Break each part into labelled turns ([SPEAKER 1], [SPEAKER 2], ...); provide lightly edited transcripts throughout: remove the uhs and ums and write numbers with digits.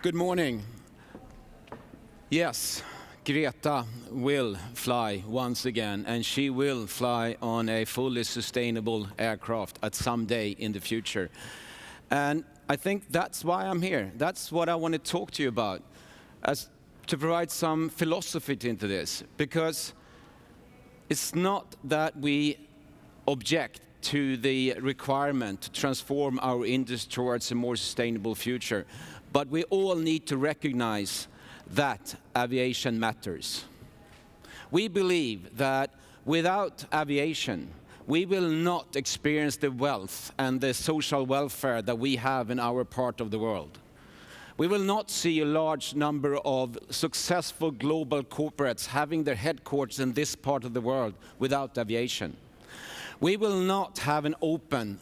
[SPEAKER 1] Good morning. Yes, Greta will fly once again, and she will fly on a fully sustainable aircraft at some day in the future. And I think that's why I'm here. That's what I want to talk to you about, as to provide some philosophy into this, because it's not that we object to the requirement to transform our industry towards a more sustainable future. But we all need to recognize that aviation matters. We believe that without aviation, we will not experience the wealth and the social welfare that we have in our part of the world. We will not see a large number of successful global corporates having their headquarters in this part of the world without aviation. We will not have an open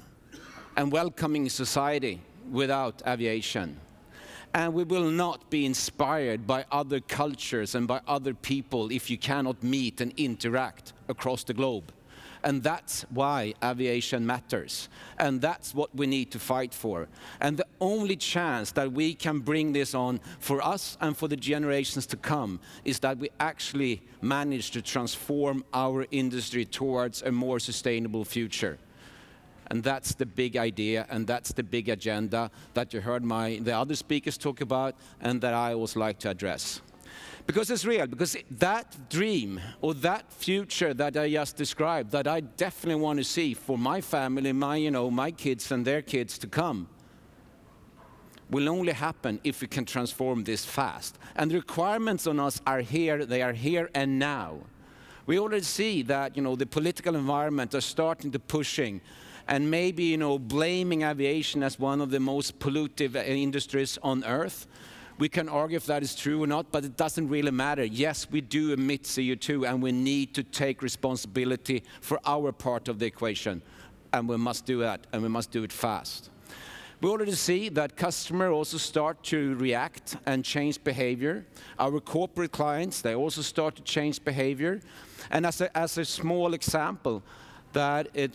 [SPEAKER 1] and welcoming society without aviation. And we will not be inspired by other cultures and by other people if you cannot meet and interact across the globe. And that's why aviation matters. And that's what we need to fight for. And the only chance that we can bring this on for us and for the generations to come is that we actually manage to transform our industry towards a more sustainable future. And that's the big idea, and that's the big agenda that you heard the other speakers talk about, and that I always like to address. Because it's real, because that dream, or that future that I just described, that I definitely want to see for my family, my kids and their kids to come, will only happen if we can transform this fast. And the requirements on us are here, they are here and now. We already see that, the political environment are starting to pushing and maybe, blaming aviation as one of the most pollutive industries on Earth. We can argue if that is true or not, but it doesn't really matter. Yes, we do emit CO2, and we need to take responsibility for our part of the equation. And we must do that, and we must do it fast. We already see that customers also start to react and change behavior. Our corporate clients, they also start to change behavior. And as a small example,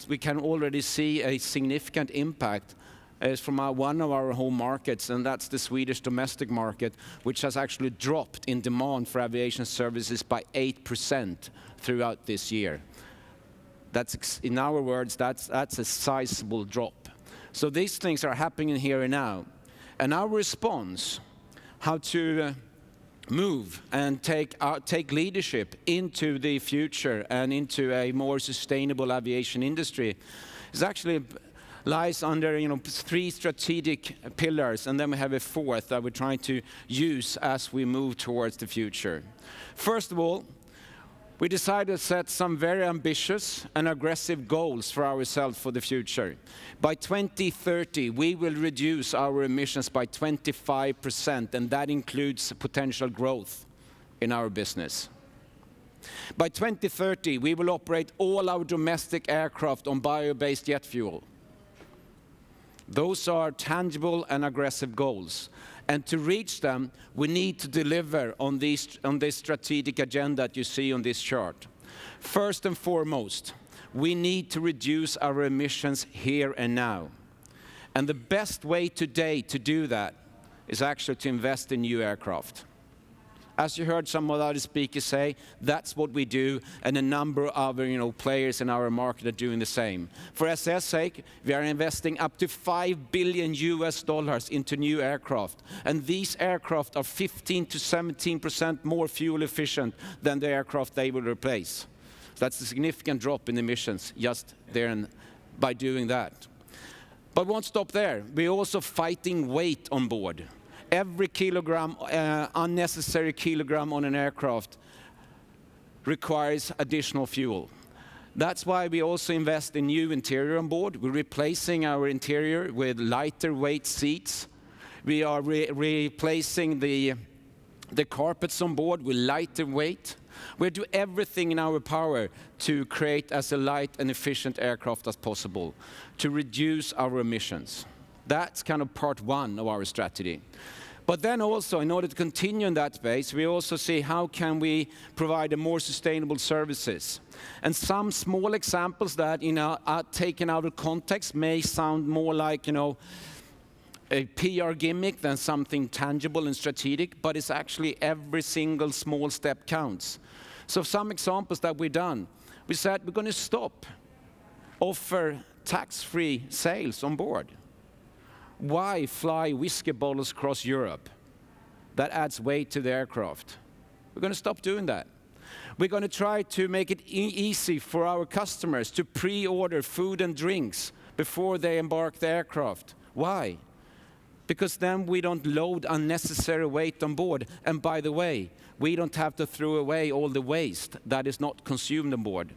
[SPEAKER 1] we can already see a significant impact is from one of our home markets, and that's the Swedish domestic market, which has actually dropped in demand for aviation services by 8% throughout this year. That's, in our words, that's a sizable drop. So these things are happening here and now. And our response, how to move and take leadership into the future and into a more sustainable aviation industry, is actually lies under 3 strategic pillars, and then we have a 4th that we're trying to use as we move towards the future. First of all, we decided to set some very ambitious and aggressive goals for ourselves for the future. By 2030, we will reduce our emissions by 25%, and that includes potential growth in our business. By 2030, we will operate all our domestic aircraft on bio-based jet fuel. Those are tangible and aggressive goals. And to reach them, we need to deliver on this strategic agenda that you see on this chart. First and foremost, we need to reduce our emissions here and now. And the best way today to do that is actually to invest in new aircraft. As you heard some of the other speakers say, that's what we do, and a number of other players in our market are doing the same. For SAS' sake, we are investing up to $5 billion into new aircraft, and these aircraft are 15 to 17% more fuel efficient than the aircraft they will replace. That's a significant drop in emissions just there and by doing that. But we won't stop there. We're also fighting weight on board. Every kilogram, unnecessary kilogram on an aircraft requires additional fuel. That's why we also invest in new interior on board. We're replacing our interior with lighter weight seats. We are replacing the carpets on board with lighter weight. We do everything in our power to create as a light and efficient aircraft as possible, to reduce our emissions. That's kind of part 1 of our strategy. But then also, in order to continue in that space, we also see how can we provide a more sustainable services. And some small examples that, are taken out of context may sound more like, a PR gimmick than something tangible and strategic, but it's actually every single small step counts. So some examples that we've done. We said we're going to stop offer tax-free sales on board. Why fly whiskey bottles across Europe? That adds weight to the aircraft. We're going to stop doing that. We're going to try to make it easy for our customers to pre-order food and drinks before they embark the aircraft. Why? Because then we don't load unnecessary weight on board. And by the way, we don't have to throw away all the waste that is not consumed on board.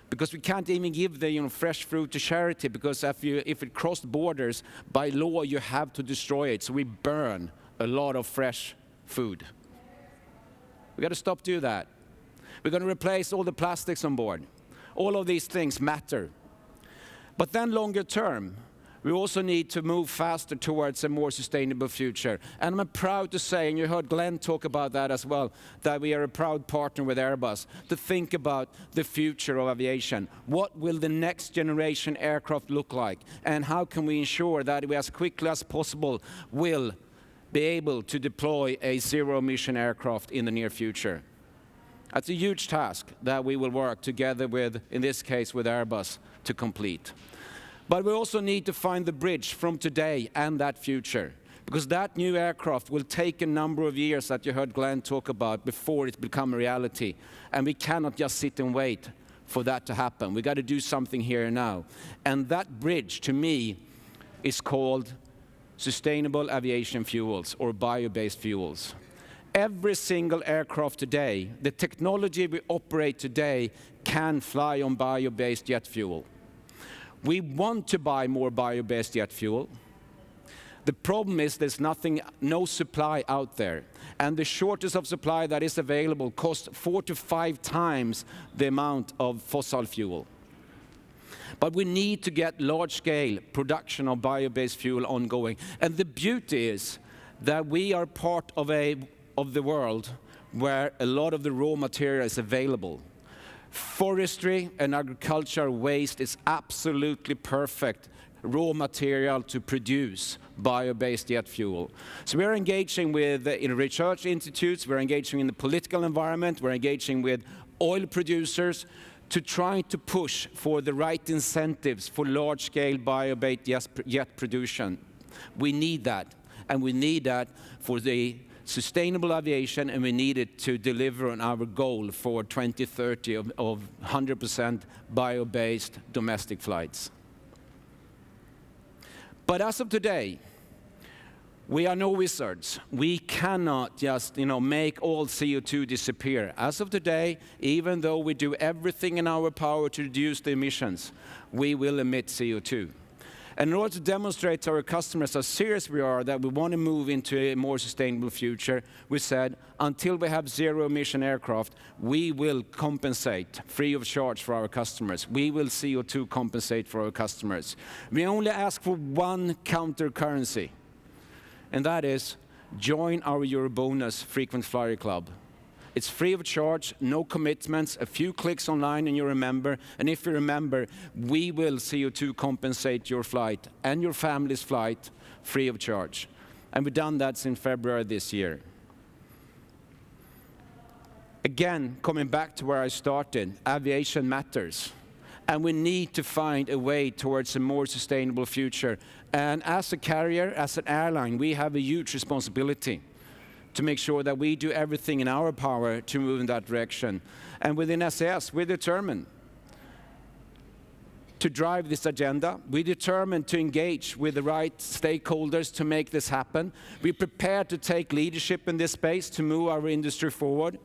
[SPEAKER 1] Because we can't even give the fresh fruit to charity, because if it crossed borders, by law you have to destroy it. So we burn a lot of fresh food. We got to stop doing that. We're going to replace all the plastics on board. All of these things matter. But then longer term, we also need to move faster towards a more sustainable future. And I'm proud to say, and you heard Glenn talk about that as well, that we are a proud partner with Airbus to think about the future of aviation. What will the next generation aircraft look like? And how can we ensure that we, as quickly as possible, will be able to deploy a zero-emission aircraft in the near future? That's a huge task that we will work together with, in this case, with Airbus to complete. But we also need to find the bridge from today and that future, because that new aircraft will take a number of years that you heard Glenn talk about before it becomes a reality. And we cannot just sit and wait for that to happen. We got to do something here and now. And that bridge, to me, is called sustainable aviation fuels or bio-based fuels. Every single aircraft today, the technology we operate today, can fly on bio-based jet fuel. We want to buy more bio-based jet fuel. The problem is there's no supply out there. And the shortage of supply that is available costs 4 to 5 times the amount of fossil fuel. But we need to get large-scale production of bio-based fuel ongoing. And the beauty is that we are part of the world where a lot of the raw material is available. Forestry and agricultural waste is absolutely perfect raw material to produce bio-based jet fuel. So we're engaging with in research institutes, we're engaging in the political environment, we're engaging with oil producers to try to push for the right incentives for large-scale bio-based jet production. We need that, and we need that for the sustainable aviation, and we need it to deliver on our goal for 2030 of 100% bio-based domestic flights. But as of today, we are no wizards. We cannot just, make all CO2 disappear. As of today, even though we do everything in our power to reduce the emissions, we will emit CO2. And in order to demonstrate to our customers how serious we are that we want to move into a more sustainable future, we said, until we have zero-emission aircraft, we will compensate free of charge for our customers. We will CO2 compensate for our customers. We only ask for one counter currency, and that is join our Eurobonus frequent flyer club. It's free of charge, no commitments, a few clicks online and you're a member. And if you're a member, we will CO2 compensate your flight and your family's flight free of charge. And we've done that since February this year. Again, coming back to where I started, aviation matters. And we need to find a way towards a more sustainable future. And as a carrier, as an airline, we have a huge responsibility to make sure that we do everything in our power to move in that direction. And within SAS, we're determined to drive this agenda. We're determined to engage with the right stakeholders to make this happen. We're prepared to take leadership in this space to move our industry forward.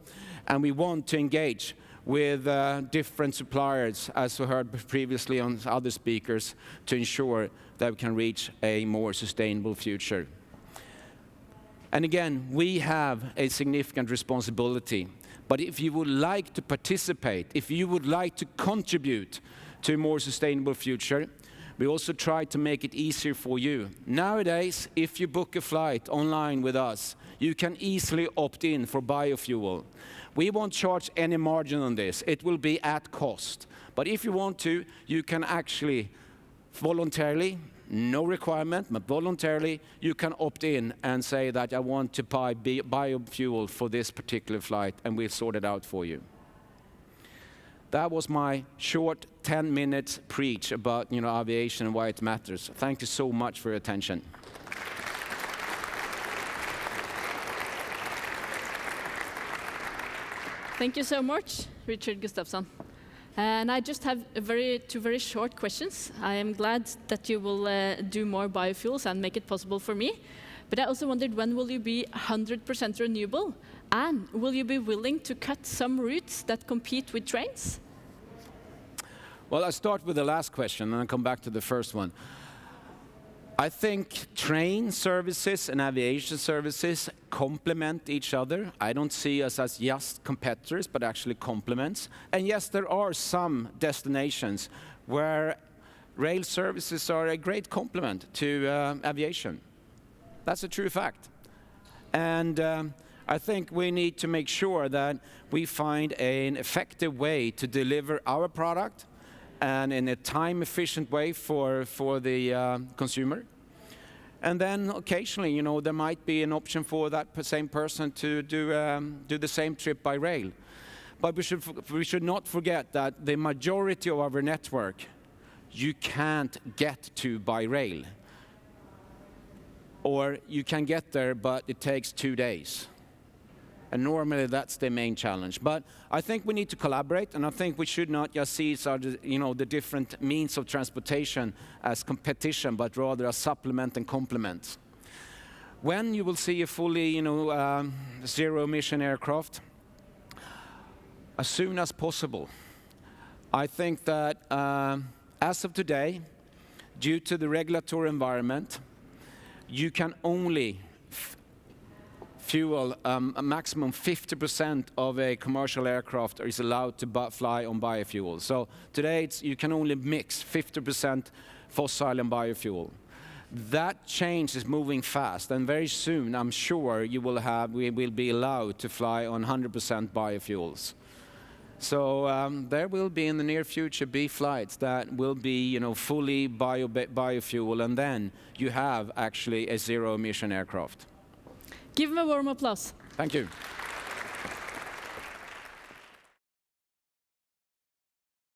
[SPEAKER 1] And we want to engage with different suppliers, as we heard previously on other speakers, to ensure that we can reach a more sustainable future. And again, we have a significant responsibility. But if you would like to participate, if you would like to contribute to a more sustainable future, We also try to make it easier for you. Nowadays, if you book a flight online with us, you can easily opt in for biofuel. We won't charge any margin on this. It will be at cost. But if you want to, you can actually voluntarily, no requirement, but voluntarily, you can opt in and say that I want to buy biofuel for this particular flight, and we'll sort it out for you. That was my short 10-minute preach about aviation and why it matters. Thank you so much for your attention.
[SPEAKER 2] Thank you so much, Rickard Gustafson. And I just have two very short questions. I am glad that you will do more biofuels and make it possible for me. But I also wondered, when will you be 100% renewable? And will you be willing to cut some routes that compete with trains?
[SPEAKER 1] Well, I'll start with the last question and I'll come back to the first one. I think train services and aviation services complement each other. I don't see us as just competitors, but actually complements. And yes, there are some destinations where rail services are a great complement to aviation. That's a true fact. And I think we need to make sure that we find an effective way to deliver our product and in a time-efficient way for the consumer. And then occasionally, there might be an option for that same person to do the same trip by rail. But we should not forget that the majority of our network you can't get to by rail. Or you can get there, but it takes 2 days. And normally that's the main challenge. But I think we need to collaborate, and I think we should not just see the different means of transportation as competition, but rather as supplement and complement. When you will see a fully, zero-emission aircraft? As soon as possible. I think that as of today, due to the regulatory environment, you can only fuel a maximum 50% of a commercial aircraft is allowed to fly on biofuel. So today you can only mix 50% fossil and biofuel. That change is moving fast, and very soon I'm sure we will be allowed to fly on 100% biofuels. So there will be in the near future flights that will be fully biofuel, and then you have actually a zero-emission aircraft.
[SPEAKER 2] Give him a warm applause.
[SPEAKER 1] Thank you.